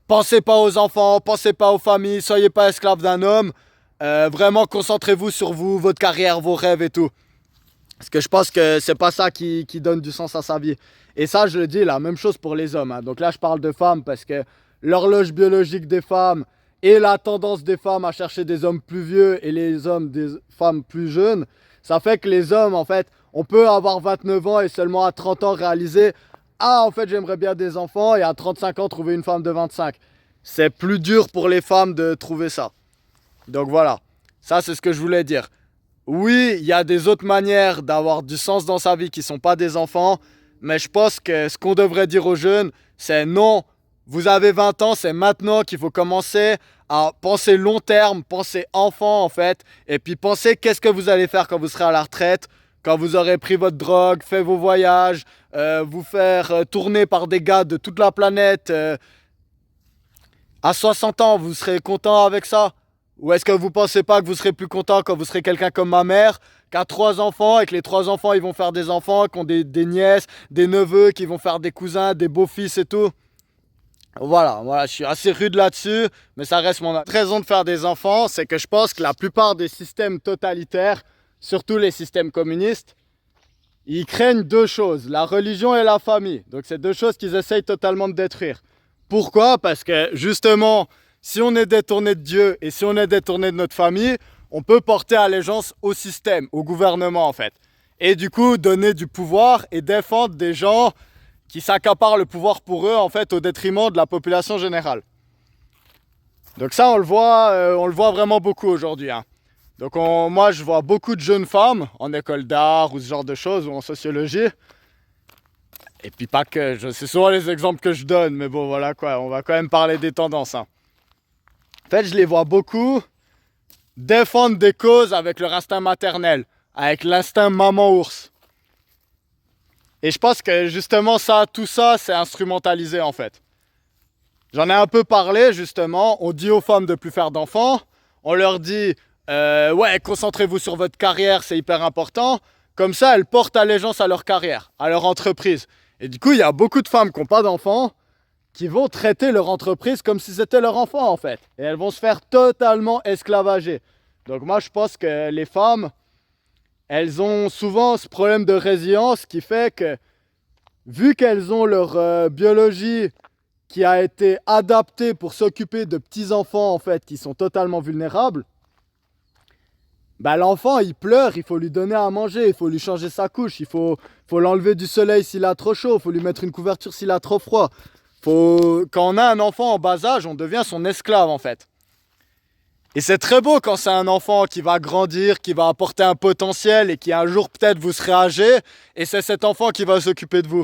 pensez pas aux enfants, pensez pas aux familles, soyez pas esclaves d'un homme, vraiment concentrez-vous sur vous, votre carrière, vos rêves et tout. Parce que je pense que c'est pas ça qui donne du sens à sa vie. Et ça, je le dis, la même chose pour les hommes. Hein. Donc là, je parle de femmes parce que l'horloge biologique des femmes et la tendance des femmes à chercher des hommes plus vieux et les hommes des femmes plus jeunes, ça fait que les hommes, en fait, on peut avoir 29 ans et seulement à 30 ans réaliser « Ah, en fait, j'aimerais bien des enfants » et à 35 ans, trouver une femme de 25. C'est plus dur pour les femmes de trouver ça. Donc voilà, ça c'est ce que je voulais dire. Oui, il y a des autres manières d'avoir du sens dans sa vie qui ne sont pas des enfants, mais je pense que ce qu'on devrait dire aux jeunes, c'est non, vous avez 20 ans, c'est maintenant qu'il faut commencer à penser long terme, penser enfant en fait, et puis penser qu'est-ce que vous allez faire quand vous serez à la retraite, quand vous aurez pris votre drogue, fait vos voyages, vous faire tourner par des gars de toute la planète. À 60 ans, vous serez content avec ça? Ou est-ce que vous pensez pas que vous serez plus content quand vous serez quelqu'un comme ma mère, qui a 3 enfants et que les 3 enfants ils vont faire des enfants, qui ont des nièces, des neveux, qui vont faire des cousins, des beaux-fils et tout? Voilà, je suis assez rude là-dessus, mais ça reste mon raison de faire des enfants, c'est que je pense que la plupart des systèmes totalitaires, surtout les systèmes communistes, ils craignent deux choses, la religion et la famille. Donc c'est deux choses qu'ils essayent totalement de détruire. Pourquoi? Parce que justement, si on est détourné de Dieu et si on est détourné de notre famille, on peut porter allégeance au système, au gouvernement en fait. Et du coup, donner du pouvoir et défendre des gens qui s'accaparent le pouvoir pour eux en fait au détriment de la population générale. Donc ça, on le voit vraiment beaucoup aujourd'hui. Hein. Donc moi, je vois beaucoup de jeunes femmes en école d'art ou ce genre de choses ou en sociologie. Et puis pas que, c'est souvent les exemples que je donne, mais bon voilà quoi, on va quand même parler des tendances. Hein. En fait, je les vois beaucoup défendre des causes avec leur instinct maternel, avec l'instinct maman-ours. Et je pense que justement ça, tout ça, c'est instrumentalisé en fait. J'en ai un peu parlé justement, on dit aux femmes de ne plus faire d'enfants, on leur dit ouais, concentrez-vous sur votre carrière, c'est hyper important. Comme ça, elles portent allégeance à leur carrière, à leur entreprise. Et du coup, il y a beaucoup de femmes qui n'ont pas d'enfants qui vont traiter leur entreprise comme si c'était leur enfant en fait. Et elles vont se faire totalement esclavager. Donc moi, je pense que les femmes, elles ont souvent ce problème de résilience qui fait que, vu qu'elles ont leur biologie qui a été adaptée pour s'occuper de petits-enfants en fait qui sont totalement vulnérables, bah, l'enfant il pleure, il faut lui donner à manger, il faut lui changer sa couche, il faut l'enlever du soleil s'il a trop chaud, il faut lui mettre une couverture s'il a trop froid. Quand on a un enfant en bas âge, on devient son esclave en fait. Et c'est très beau quand c'est un enfant qui va grandir, qui va apporter un potentiel et qui un jour peut-être vous serez âgé et c'est cet enfant qui va s'occuper de vous.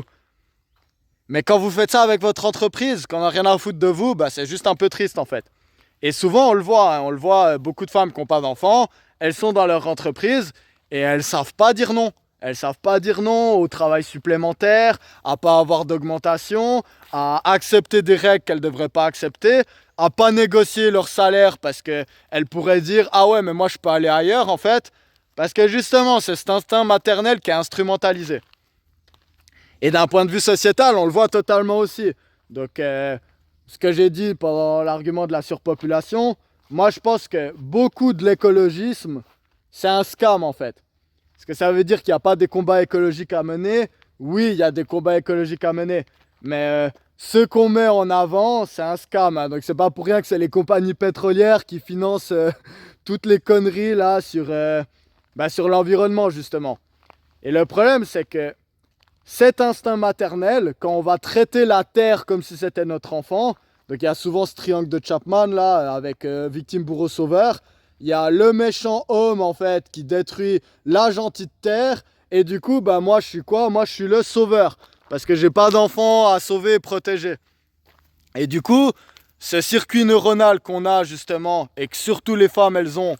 Mais quand vous faites ça avec votre entreprise, quand on n'a rien à foutre de vous, bah c'est juste un peu triste en fait. Et souvent on le voit, hein, beaucoup de femmes qui n'ont pas d'enfants, elles sont dans leur entreprise et elles savent pas dire non. Elles savent pas dire non au travail supplémentaire, à pas avoir d'augmentation, à accepter des règles qu'elles devraient pas accepter, à pas négocier leur salaire parce qu'elles pourraient dire ah ouais mais moi je peux aller ailleurs en fait, parce que justement c'est cet instinct maternel qui est instrumentalisé. Et d'un point de vue sociétal, on le voit totalement aussi. Donc ce que j'ai dit pendant l'argument de la surpopulation, moi je pense que beaucoup de l'écologisme, c'est un scam en fait. Est-ce que ça veut dire qu'il n'y a pas des combats écologiques à mener? Oui, il y a des combats écologiques à mener. Mais ce qu'on met en avant, c'est un scam. Hein. Donc c'est pas pour rien que c'est les compagnies pétrolières qui financent toutes les conneries là sur l'environnement justement. Et le problème c'est que cet instinct maternel, quand on va traiter la terre comme si c'était notre enfant, donc il y a souvent ce triangle de Chapman là, avec victime, bourreau, sauveur. Il y a le méchant homme en fait qui détruit la gentille terre. Et du coup, bah moi je suis quoi? Moi je suis le sauveur. Parce que j'ai pas d'enfant à sauver et protéger. Et du coup, ce circuit neuronal qu'on a justement, et que surtout les femmes elles ont,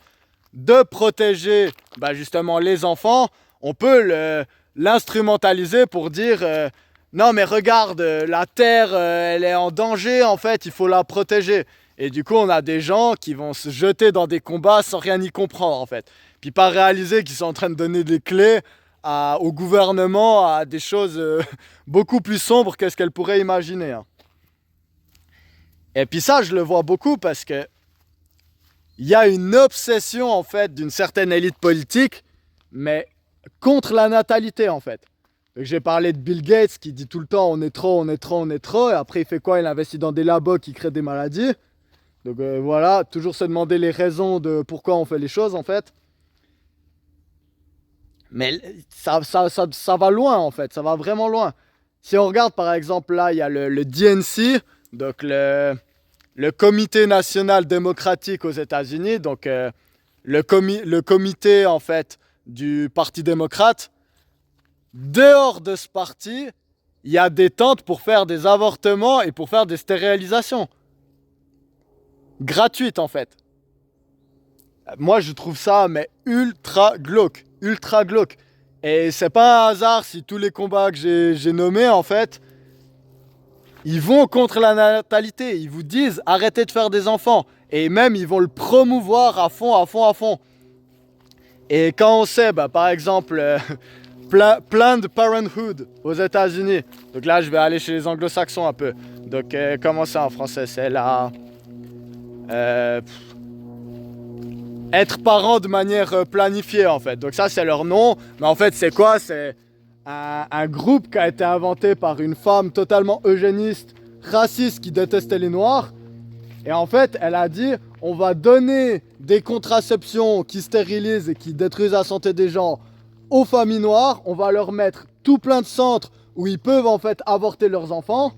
de protéger bah, justement les enfants, on peut l'instrumentaliser pour dire non mais regarde, la terre elle est en danger en fait, il faut la protéger. Et du coup on a des gens qui vont se jeter dans des combats sans rien y comprendre en fait. Puis pas réaliser qu'ils sont en train de donner des clés au gouvernement, à des choses beaucoup plus sombres que ce qu'elle pourrait imaginer. Hein. Et puis ça je le vois beaucoup parce que il y a une obsession en fait d'une certaine élite politique, mais contre la natalité en fait. Donc, j'ai parlé de Bill Gates qui dit tout le temps on est trop, on est trop, on est trop, et après il fait quoi? Il investit dans des labos qui créent des maladies. Donc voilà, toujours se demander les raisons de pourquoi on fait les choses en fait. Mais ça va loin en fait, ça va vraiment loin. Si on regarde par exemple là, il y a le DNC, donc le Comité national démocratique aux États-Unis, donc le comité en fait du Parti démocrate. Dehors de ce parti, il y a des tentes pour faire des avortements et pour faire des stérilisations. Gratuites en fait. Moi je trouve ça mais ultra glauque. Ultra glauque. Et c'est pas un hasard si tous les combats que j'ai nommés en fait, ils vont contre la natalité. Ils vous disent arrêtez de faire des enfants. Et même ils vont le promouvoir à fond, à fond, à fond. Et quand on sait, bah, par exemple, Planned Parenthood aux États-Unis. Donc là, je vais aller chez les anglo-saxons un peu. Donc, comment c'est en français? C'est là. Être parent de manière planifiée, en fait. Donc, ça, c'est leur nom. Mais en fait, c'est quoi? C'est un groupe qui a été inventé par une femme totalement eugéniste, raciste, qui détestait les Noirs. Et en fait, elle a dit on va donner des contraceptions qui stérilisent et qui détruisent la santé des gens aux familles noires. On va leur mettre tout plein de centres où ils peuvent en fait avorter leurs enfants.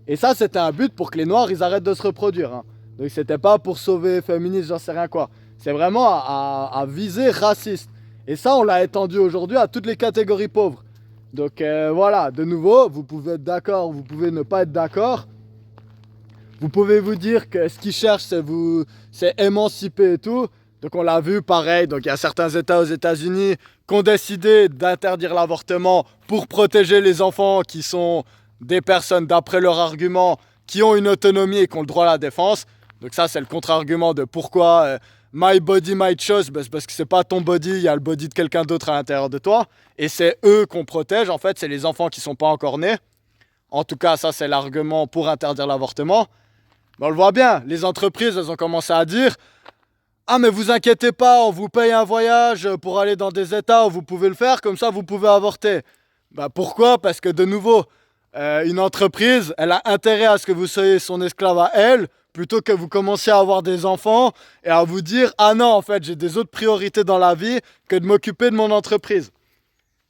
Et ça, c'était un but pour que les Noirs ils arrêtent de se reproduire. Hein. Donc, c'était pas pour sauver les féministes, j'en sais rien quoi. C'est vraiment à viser raciste. Et ça, on l'a étendu aujourd'hui à toutes les catégories pauvres. Donc voilà, de nouveau, vous pouvez être d'accord, vous pouvez ne pas être d'accord. Vous pouvez vous dire que ce qu'ils cherchent, c'est émanciper et tout. Donc on l'a vu, pareil. Donc il y a certains États aux États-Unis qui ont décidé d'interdire l'avortement pour protéger les enfants qui sont des personnes, d'après leur argument, qui ont une autonomie et qui ont le droit à la défense. Donc ça, c'est le contre-argument de pourquoi my body, my choice. Ben, c'est parce que c'est pas ton body, il y a le body de quelqu'un d'autre à l'intérieur de toi. Et c'est eux qu'on protège. En fait, c'est les enfants qui sont pas encore nés. En tout cas, ça, c'est l'argument pour interdire l'avortement. On le voit bien, les entreprises, elles ont commencé à dire ah mais vous inquiétez pas, on vous paye un voyage pour aller dans des états où vous pouvez le faire, comme ça vous pouvez avorter. Bah pourquoi? Parce que de nouveau, une entreprise, elle a intérêt à ce que vous soyez son esclave à elle, plutôt que vous commenciez à avoir des enfants et à vous dire ah non en fait j'ai des autres priorités dans la vie que de m'occuper de mon entreprise.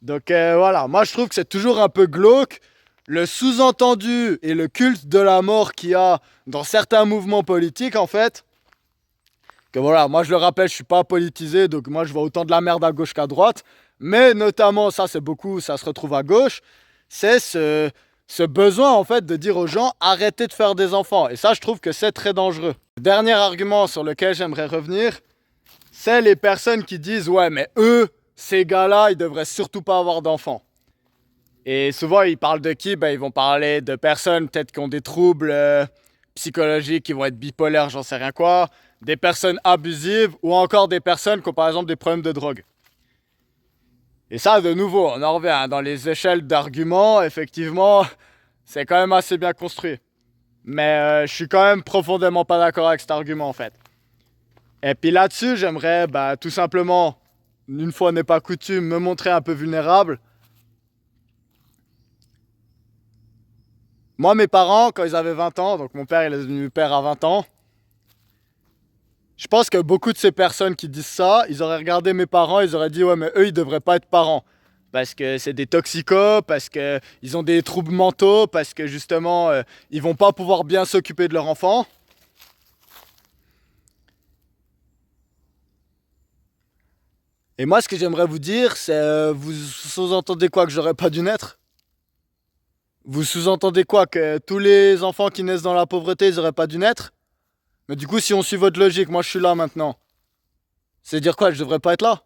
Donc voilà, moi je trouve que c'est toujours un peu glauque le sous-entendu et le culte de la mort qu'il y a dans certains mouvements politiques, en fait, que voilà, moi je le rappelle, je suis pas politisé, donc moi je vois autant de la merde à gauche qu'à droite, mais notamment, ça c'est beaucoup, ça se retrouve à gauche, c'est ce besoin en fait de dire aux gens arrêtez de faire des enfants. Et ça je trouve que c'est très dangereux. Le dernier argument sur lequel j'aimerais revenir, c'est les personnes qui disent ouais mais eux, ces gars-là, ils devraient surtout pas avoir d'enfants. Et souvent, ils parlent de qui? Ben, ils vont parler de personnes peut-être qui ont des troubles psychologiques, qui vont être bipolaires, j'en sais rien quoi, des personnes abusives ou encore des personnes qui ont par exemple des problèmes de drogue. Et ça, de nouveau, on en revient hein, dans les échelles d'arguments, effectivement, c'est quand même assez bien construit. Mais je suis quand même profondément pas d'accord avec cet argument en fait. Et puis là-dessus, j'aimerais tout simplement, une fois n'est pas coutume, me montrer un peu vulnérable. Moi, mes parents, quand ils avaient 20 ans, donc mon père, il est devenu père à 20 ans, je pense que beaucoup de ces personnes qui disent ça, ils auraient regardé mes parents, ils auraient dit, ouais, mais eux, ils devraient pas être parents. parce que c'est des toxicos, parce qu'ils ont des troubles mentaux, parce que justement, ils vont pas pouvoir bien s'occuper de leur enfant. Et moi, ce que j'aimerais vous dire, c'est vous sous-entendez quoi, que j'aurais pas dû naître? Vous sous-entendez quoi, que tous les enfants qui naissent dans la pauvreté, ils auraient pas dû naître? Mais du coup, si on suit votre logique, moi je suis là maintenant. C'est dire quoi, je devrais pas être là?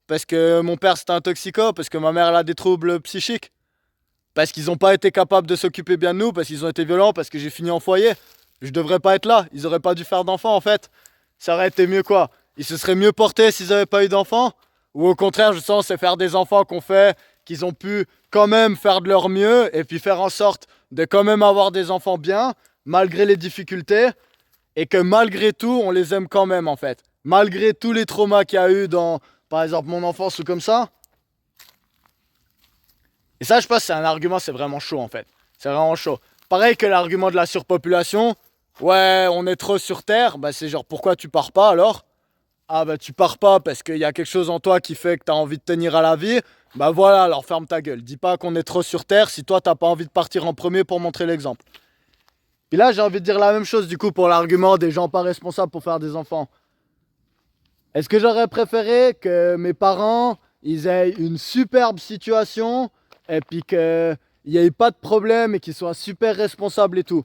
Parce que mon père c'était un toxico, parce que ma mère elle a des troubles psychiques, parce qu'ils ont pas été capables de s'occuper bien de nous, parce qu'ils ont été violents, parce que j'ai fini en foyer. Je devrais pas être là, ils auraient pas dû faire d'enfants en fait. Ça aurait été mieux quoi? Ils se seraient mieux portés s'ils avaient pas eu d'enfants? Ou au contraire, je sens, c'est faire des enfants qu'on fait, qu'ils ont pu quand même faire de leur mieux, et puis faire en sorte de quand même avoir des enfants bien, malgré les difficultés, et que malgré tout, on les aime quand même en fait. Malgré tous les traumas qu'il y a eu dans, par exemple, mon enfance ou comme ça. Et ça, je pense que c'est un argument, c'est vraiment chaud en fait. C'est vraiment chaud. Pareil que l'argument de la surpopulation. Ouais, on est trop sur Terre. Bah c'est genre, pourquoi tu pars pas alors? Ah bah tu pars pas parce qu'il y a quelque chose en toi qui fait que t'as envie de tenir à la vie. Bah voilà, alors ferme ta gueule. Dis pas qu'on est trop sur Terre si toi t'as pas envie de partir en premier pour montrer l'exemple. Puis là, j'ai envie de dire la même chose du coup pour l'argument des gens pas responsables pour faire des enfants. Est-ce que j'aurais préféré que mes parents, ils aient une superbe situation et puis qu'il n'y ait pas de problème et qu'ils soient super responsables et tout?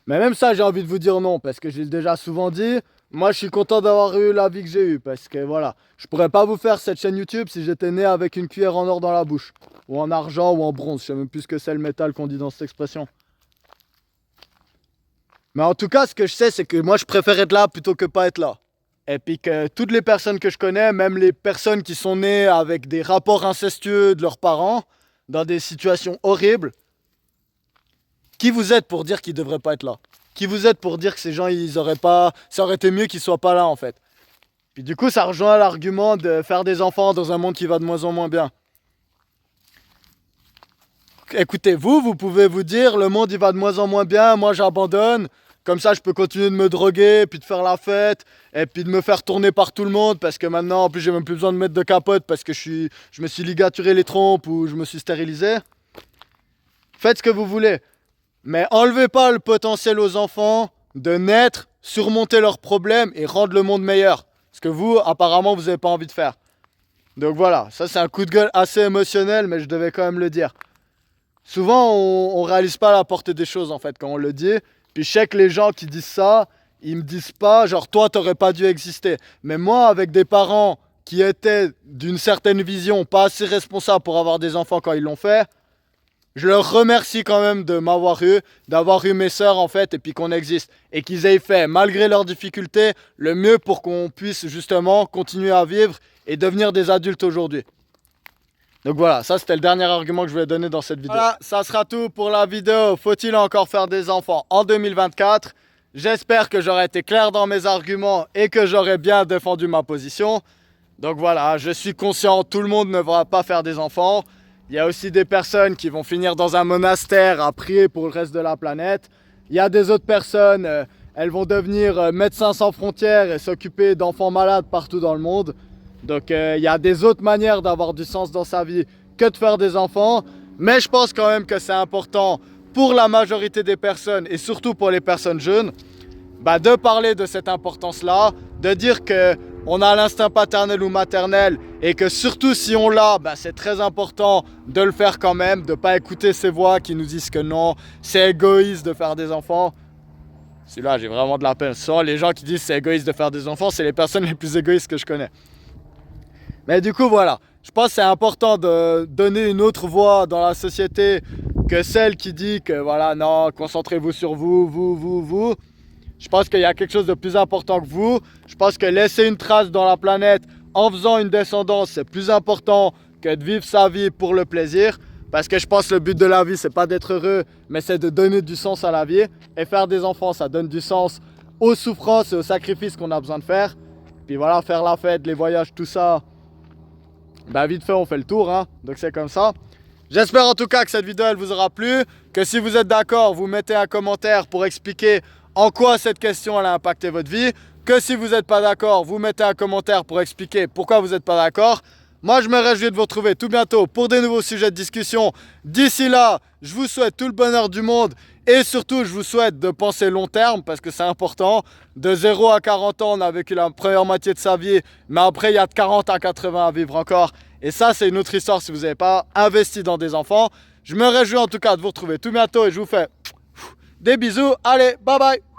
Mais même ça, j'ai envie de vous dire non, parce que j'ai déjà souvent dit, moi je suis content d'avoir eu la vie que j'ai eue, parce que voilà, je pourrais pas vous faire cette chaîne YouTube si j'étais né avec une cuillère en or dans la bouche, ou en argent, ou en bronze, je sais même plus ce que c'est le métal qu'on dit dans cette expression. Mais en tout cas, ce que je sais, c'est que moi je préfère être là plutôt que pas être là. Et puis que toutes les personnes que je connais, même les personnes qui sont nées avec des rapports incestueux de leurs parents, dans des situations horribles, qui vous êtes pour dire qu'ils devraient pas être là? Qui vous êtes pour dire que ces gens, ils auraient pas, ça aurait été mieux qu'ils soient pas là en fait? Puis du coup, ça rejoint l'argument de faire des enfants dans un monde qui va de moins en moins bien. Écoutez, vous pouvez vous dire, le monde il va de moins en moins bien, moi j'abandonne. Comme ça, je peux continuer de me droguer, puis de faire la fête, et puis de me faire tourner par tout le monde, parce que maintenant, en plus, j'ai même plus besoin de mettre de capote, parce que je me suis ligaturé les trompes ou je me suis stérilisé. Faites ce que vous voulez. Mais enlevez pas le potentiel aux enfants de naître, surmonter leurs problèmes et rendre le monde meilleur. Ce que vous, apparemment, vous n'avez pas envie de faire. Donc voilà, ça c'est un coup de gueule assez émotionnel, mais je devais quand même le dire. Souvent, on réalise pas la portée des choses en fait quand on le dit. Puis je sais que les gens qui disent ça, ils me disent pas genre toi t'aurais pas dû exister. Mais moi, avec des parents qui étaient d'une certaine vision, pas assez responsables pour avoir des enfants quand ils l'ont fait, je leur remercie quand même de m'avoir eu, d'avoir eu mes sœurs en fait, et puis qu'on existe. Et qu'ils aient fait, malgré leurs difficultés, le mieux pour qu'on puisse justement continuer à vivre et devenir des adultes aujourd'hui. Donc voilà, ça c'était le dernier argument que je voulais donner dans cette vidéo. Voilà, ça sera tout pour la vidéo. Faut-il encore faire des enfants en 2024? J'espère que j'aurai été clair dans mes arguments et que j'aurai bien défendu ma position. Donc voilà, je suis conscient, tout le monde ne va pas faire des enfants. Il y a aussi des personnes qui vont finir dans un monastère à prier pour le reste de la planète. Il y a des autres personnes, elles vont devenir médecins sans frontières et s'occuper d'enfants malades partout dans le monde. Donc il y a des autres manières d'avoir du sens dans sa vie que de faire des enfants. Mais je pense quand même que c'est important pour la majorité des personnes et surtout pour les personnes jeunes, de parler de cette importance-là, de dire que on a l'instinct paternel ou maternel et que surtout si on l'a, c'est très important de le faire quand même, de ne pas écouter ces voix qui nous disent que non, c'est égoïste de faire des enfants. Celui-là, j'ai vraiment de la peine. Souvent, les gens qui disent c'est égoïste de faire des enfants, c'est les personnes les plus égoïstes que je connais. Mais du coup, voilà. Je pense que c'est important de donner une autre voix dans la société que celle qui dit que voilà, non, concentrez-vous sur vous. Je pense qu'il y a quelque chose de plus important que vous. Je pense que laisser une trace dans la planète en faisant une descendance, c'est plus important que de vivre sa vie pour le plaisir. Parce que je pense que le but de la vie, c'est pas d'être heureux, mais c'est de donner du sens à la vie. Et faire des enfants, ça donne du sens aux souffrances et aux sacrifices qu'on a besoin de faire. Puis voilà, faire la fête, les voyages, tout ça, vite fait, on fait le tour, hein. Donc c'est comme ça. J'espère en tout cas que cette vidéo, elle vous aura plu. Que si vous êtes d'accord, vous mettez un commentaire pour expliquer en quoi cette question elle a impacté votre vie. Que si vous n'êtes pas d'accord, vous mettez un commentaire pour expliquer pourquoi vous n'êtes pas d'accord. Moi, je me réjouis de vous retrouver tout bientôt pour des nouveaux sujets de discussion. D'ici là, je vous souhaite tout le bonheur du monde et surtout, je vous souhaite de penser long terme parce que c'est important. De 0 à 40 ans, on a vécu la première moitié de sa vie, mais après, il y a de 40 à 80 à vivre encore. Et ça, c'est une autre histoire si vous n'avez pas investi dans des enfants. Je me réjouis en tout cas de vous retrouver tout bientôt et je vous fais des bisous. Allez, bye bye!